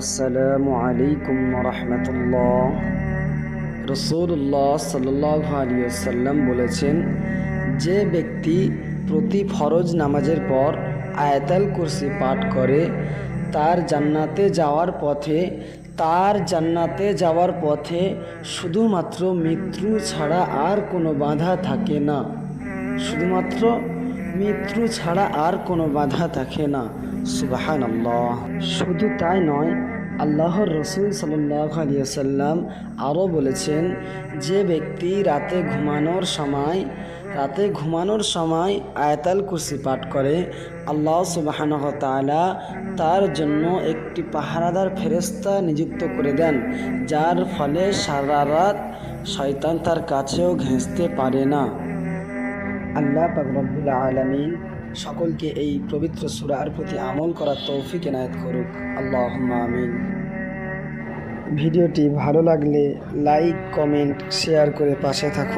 আসসালামু আলাইকুম রহমতুল্লাহ। রাসূলুল্লাহ সাল্লাল্লাহু আলাইহি ওয়াসাল্লাম বলেছেন, যে ব্যক্তি প্রতি ফরজ নামাজের পর আয়াতুল কুরসি পাঠ করে তার জান্নাতে যাওয়ার পথে শুধুমাত্র মৃত্যু ছাড়া আর কোনো বাধা থাকে না। সুবহানাল্লাহ। শুধু তাই নয়, আল্লাহর রসুল সাল্লাল্লাহু আলাইহি ওয়াসাল্লাম আরও বলেছেন, যে ব্যক্তি রাতে ঘুমানোর সময় আয়াতুল কুরসি পাঠ করে, আল্লাহ সুবহানাহু ওয়া তাআলা তার জন্য একটি পাহারাদার ফেরেশতা নিযুক্ত করে দেন, যার ফলে সারা রাত শয়তান তার কাছেও ঘেঁষতে পারে না। আল্লাহ পাক রব্বুল আলামিন সকলকে এই পবিত্র সূরার প্রতি আমল করার তৌফিক এনায়েত করুক। আল্লাহুম্মা আমিন। ভিডিওটি ভালো লাগলে লাইক, কমেন্ট, শেয়ার করে পাশে থাকুন।